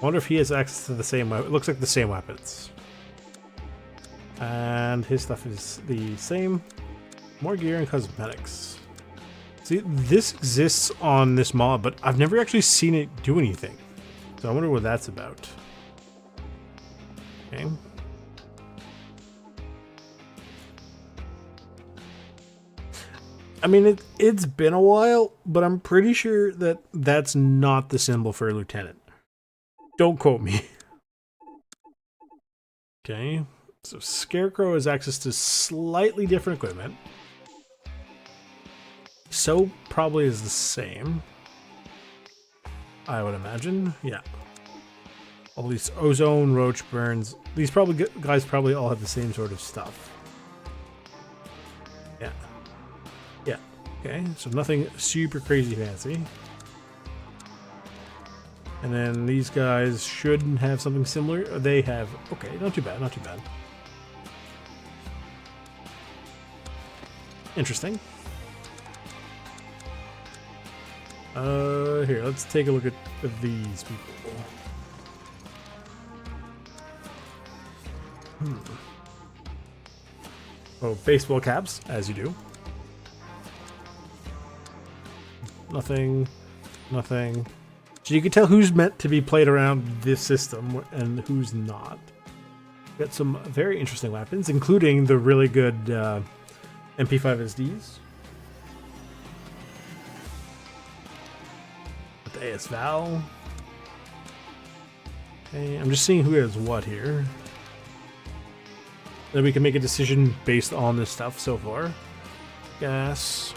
I wonder if he has access to the same weapon. It looks like the same weapons. And his stuff is the same. More gear and cosmetics. See, this exists on this mod, but I've never actually seen it do anything. So I wonder what that's about. Okay. I mean, it's been a while, but I'm pretty sure that that's not the symbol for a lieutenant. Don't quote me. Okay. So Scarecrow has access to slightly different equipment. So probably is the same. I would imagine. Yeah. All these ozone, roach burns. These guys probably all have the same sort of stuff. Yeah. Yeah. Okay. So nothing super crazy fancy. And then these guys shouldn't have something similar. They have. Okay. Not too bad. Not too bad. Interesting. Here, let's take a look at these people. Oh, baseball caps, as you do. Nothing. Nothing. So you can tell who's meant to be played around this system and who's not. Got some very interesting weapons, including the really good MP5 SDs. The AS Val. Okay, I'm just seeing who has what here. Then we can make a decision based on this stuff so far. Gas.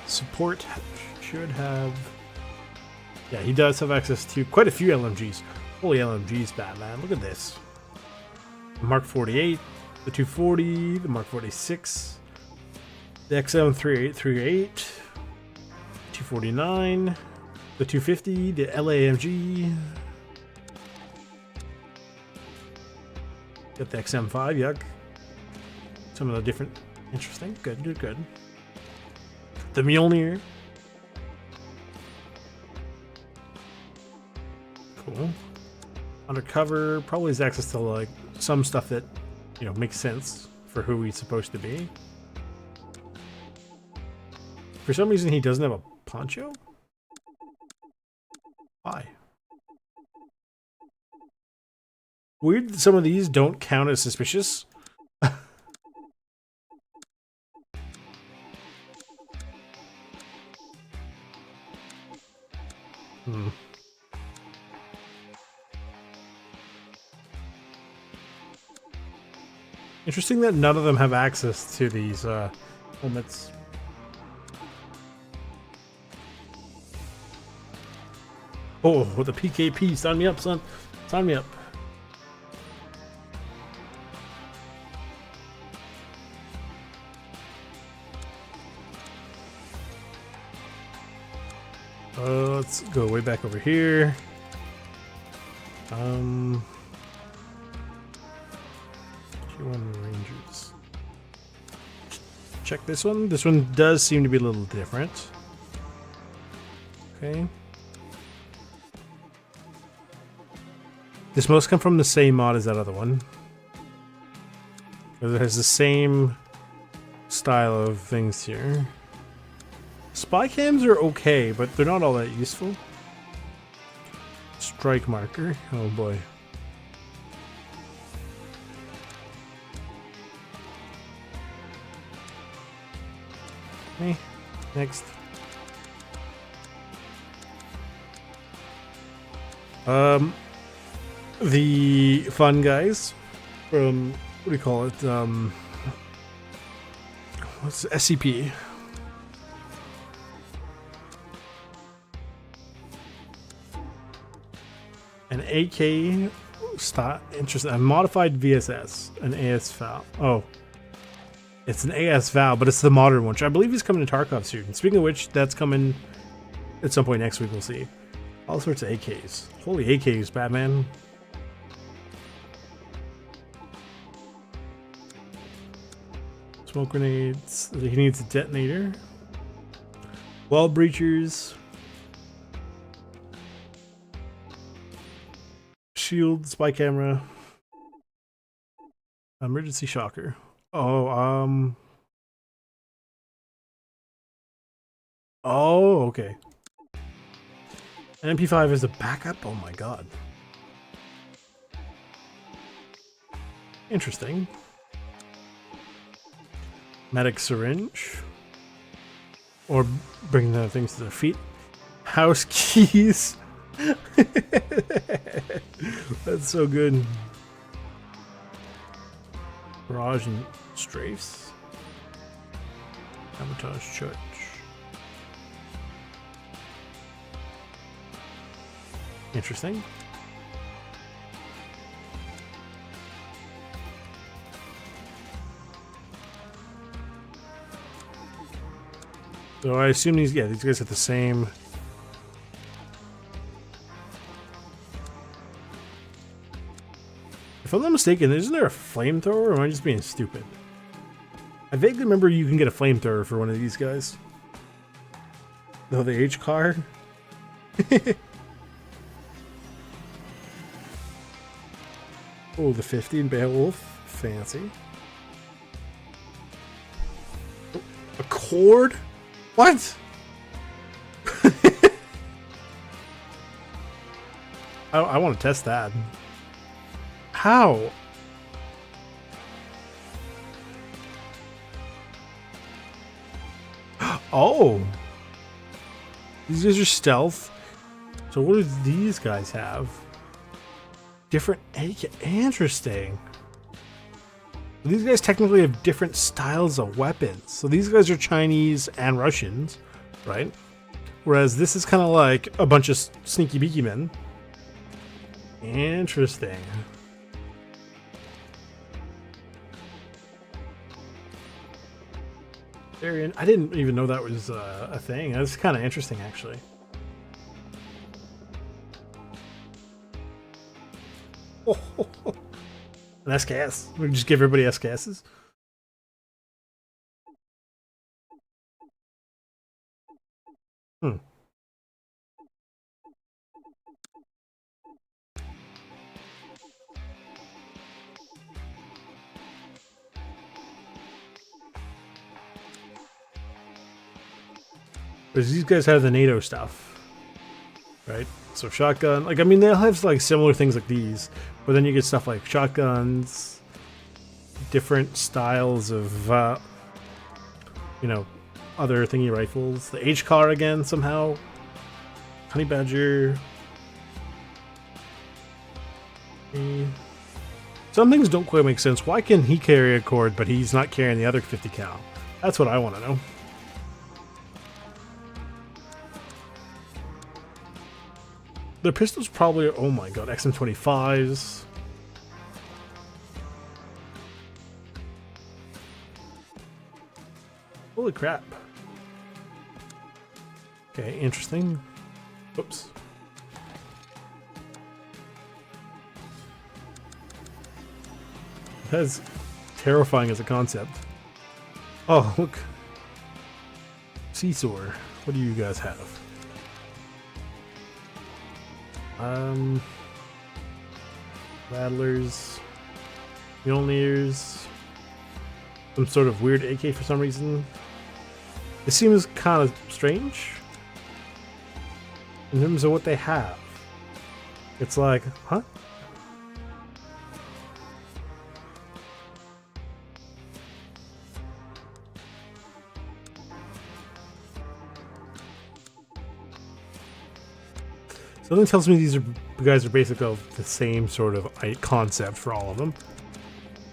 Support should have... Yeah, he does have access to quite a few LMGs. Holy LMGs, Batman. Look at this. The Mark 48, the 240, the Mark 46, the XM3838, 249, the 250, the LAMG. Got the XM5, yuck. Some of the different... Interesting. Good, good, good. The Mjolnir. Cool. Undercover probably has access to like some stuff that, you know, makes sense for who he's supposed to be. For some reason he doesn't have a poncho? Why? Weird that some of these don't count as suspicious. Hmm. Interesting that none of them have access to these helmets. Oh, with the PKP, sign me up, son. Sign me up. Let's go way back over here. G1 Rangers. Check this one. This one does seem to be a little different. Okay. This must come from the same mod as that other one. It has the same style of things here. Spy cams are okay, but they're not all that useful. Strike marker. Oh boy. Okay, next. The fun guys from, what do you call it? What's SCP? An AK style, interesting. A modified VSS, an AS Val. Oh, it's an AS Val, but it's the modern one, which I believe is coming to Tarkov soon. Speaking of which, that's coming at some point next week. We'll see. All sorts of AKs. Holy AKs, Batman. Smoke grenades. He needs a detonator. Wall breachers. Shield, spy camera, emergency shocker. Oh, oh, okay. An MP5 is a backup? Oh my god. Interesting. Medic syringe. Or bring the things to their feet. House keys. That's so good. Barrage and strafes. Sabotage church. Interesting. So I assume these guys have the same. If I'm not mistaken, isn't there a flamethrower, or am I just being stupid? I vaguely remember you can get a flamethrower for one of these guys. No, the H car. Oh, the 50 in Beowulf. Fancy. A cord? What? I want to test that. How? Oh. These guys are stealth. So what do these guys have? Different AK. Interesting. These guys technically have different styles of weapons. So these guys are Chinese and Russians, right? Whereas this is kind of like a bunch of sneaky beaky men. Interesting. I didn't even know that was a thing. That's kind of interesting, actually. Oh, an SKS. We just give everybody SKSs. Hmm. Because these guys have the NATO stuff, right? So shotgun, like, I mean, they'll have like similar things like these, but then you get stuff like shotguns, different styles of, you know, other thingy rifles. The H-car again somehow. Honey Badger. Some things don't quite make sense. Why can he carry a cord, but he's not carrying the other 50 cal? That's what I want to know. The pistols probably are, oh my god, XM25s. Holy crap. Okay, interesting. Oops. That's terrifying as a concept. Oh, look. Seesaw. What do you guys have? Rattlers, Mjolnirs, some sort of weird AK for some reason. It seems kind of strange in terms of what they have. It's like, huh? Something tells me these guys are basically the same sort of concept for all of them.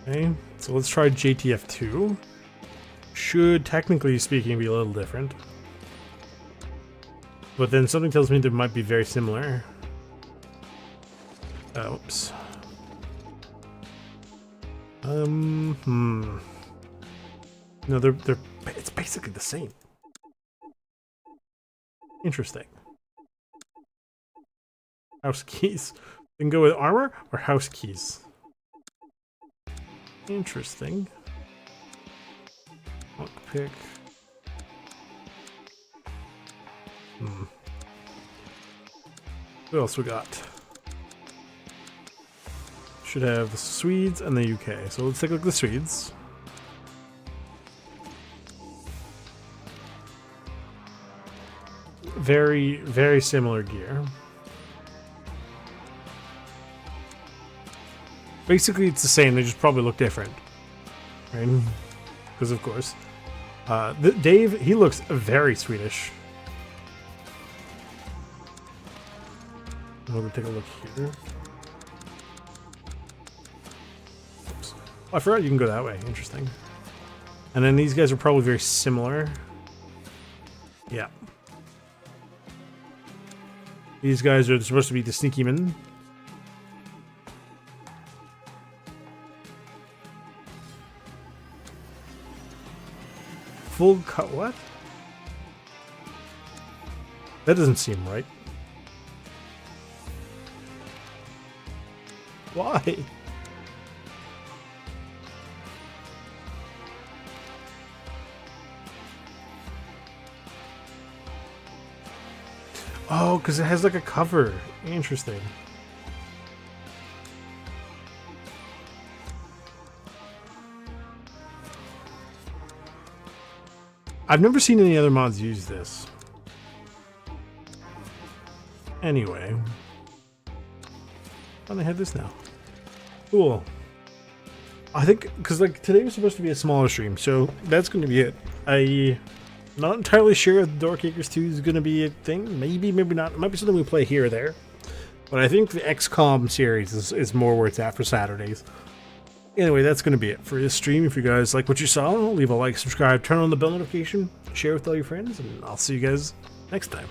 Okay, so let's try JTF2. Should, technically speaking, be a little different. But then something tells me they might be very similar. Oops. No, it's basically the same. Interesting. House keys. We can go with armor or house keys. Interesting. Lockpick. What else we got? Should have the Swedes and the UK. So let's take a look at the Swedes. Very, very similar gear. Basically, it's the same. They just probably look different, right? Because of course, Dave, he looks very Swedish. We'll take a look here. Oops. Oh, I forgot you can go that way. Interesting. And then these guys are probably very similar. Yeah. These guys are supposed to be the sneaky men. Full cut, what? That doesn't seem right. Why? Oh, because it has like a cover. Interesting. I've never seen any other mods use this. Anyway. Why don't I have this now? Cool. I think, because like today was supposed to be a smaller stream, so that's going to be it. Not entirely sure if Door Kickers 2 is going to be a thing. Maybe, maybe not. It might be something we play here or there. But I think the XCOM series is more where it's at for Saturdays. Anyway, that's going to be it for this stream. If you guys like what you saw, leave a like, subscribe, turn on the bell notification, share with all your friends, and I'll see you guys next time.